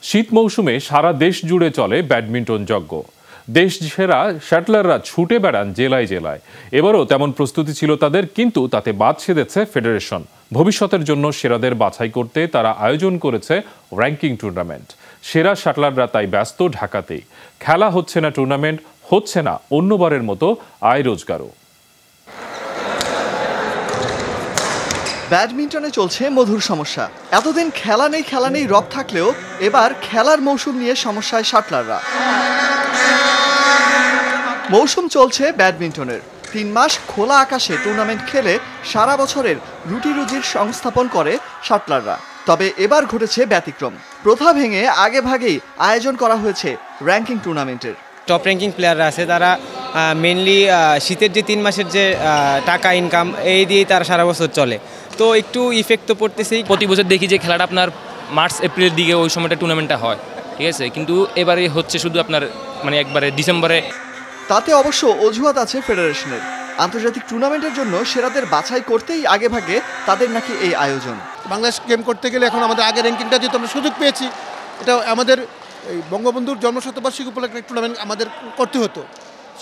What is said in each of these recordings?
শীত মৌসুমে সারা দেশ জুড়ে চলে ব্যাডমিন্টন যজ্ঞ। দেশ সেরা শ্যাটলাররা ছুটে বেড়ান জেলায় জেলায়। এবারও তেমন প্রস্তুতি ছিল তাদের, কিন্তু তাতে বাদ সেধেছে ফেডারেশন। ভবিষ্যতের জন্য সেরাদের বাছাই করতে তারা আয়োজন করেছে র্যাঙ্কিং টুর্নামেন্ট। সেরা শ্যাটলাররা তাই ব্যস্ত ঢাকাতেই। খেলা হচ্ছে না টুর্নামেন্ট, হচ্ছে না অন্যবারের মতো আয় রোজগারও। ব্যাডমিন্টনে চলছে মধুর সমস্যা। এতদিন খেলা নেই রব থাকলেও এবার খেলার মৌসুম নিয়ে সমস্যায় শাটলাররা। মৌসুম চলছে ব্যাডমিন্টনের। 3 মাস খোলা আকাশে টুর্নামেন্ট খেলে সারা বছরের রুটি রুজির সংস্থাপন করে শাটলাররা। তবে এবার ঘটেছে ব্যতিক্রম। প্রথা ভেঙে আগে ভাগেই আয়োজন করা হয়েছে র্যাঙ্কিং টুর্নামেন্টের। টপ র্যাঙ্কিং প্লেয়াররা আছে, তারা মেনলি শীতের যে 3 মাসের যে টাকা ইনকাম এই দিয়েই তারা সারা বছর চলে, তো একটু ইফেক্ট তো পড়তেছেই। প্রতি বছর দেখি যে খেলাটা আপনার মার্চ এপ্রিলের দিকে ওই সময়টা টুর্নামেন্টটা হয়, ঠিক আছে, কিন্তু এবারে হচ্ছে শুধু আপনার মানে একবারে ডিসেম্বরে। তাতে অবশ্য অজুহাত আছে ফেডারেশনের। আন্তর্জাতিক টুর্নামেন্টের জন্য সেরাদের বাছাই করতেই আগে ভাগে তাদের নাকি এই আয়োজন। বাংলাদেশ গেম করতে গেলে এখন আমাদের আগে র্যাঙ্কিংটা যেহেতু আমরা সুযোগ পেয়েছি, এটা আমাদের এই বঙ্গবন্ধুর জন্মশতবার্ষিকী উপলক্ষে টুর্নামেন্ট আমাদের করতে হতো,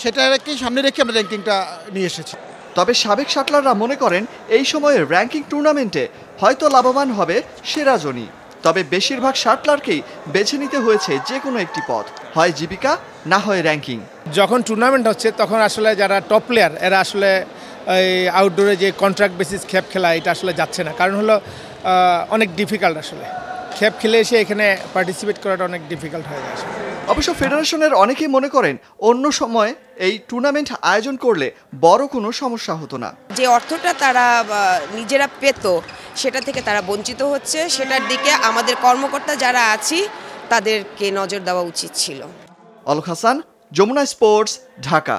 সেটাকেই সামনে রেখে আমরা র্যাঙ্কিংটা নিয়ে এসেছি। তবে সাবেক শাটলাররা মনে করেন এই সময়ের র্যাঙ্কিং টুর্নামেন্টে হয়তো লাভবান হবে সেরা জনই। তবে বেশিরভাগ শাটলারকেই বেছে নিতে হয়েছে যে কোনো একটি পথ, হয় জীবিকা না হয় র্যাঙ্কিং। যখন টুর্নামেন্ট হচ্ছে তখন আসলে যারা টপ প্লেয়ার এরা আসলে এই আউটডোরে যে কন্ট্রাক্ট বেসিস খেপ খেলা এটা আসলে যাচ্ছে না, কারণ হলো অনেক ডিফিকাল্ট। আসলে খেপ খেলে এসে এখানে পার্টিসিপেট করাটা অনেক ডিফিকাল্ট হয়ে যায়। অবশ্য ফেডারেশনের অনেকেই মনে করেন অন্য সময় এই টুর্নামেন্ট আয়োজন করলে বড় কোনো সমস্যা হতো না। যে অর্থটা তারা নিজেরা পেত সেটা থেকে তারা বঞ্চিত হচ্ছে, সেটার দিকে আমাদের কর্মকর্তা যারা আছি তাদেরকে নজর দেওয়া উচিত ছিল। অলক হাসান, যমুনা স্পোর্টস, ঢাকা।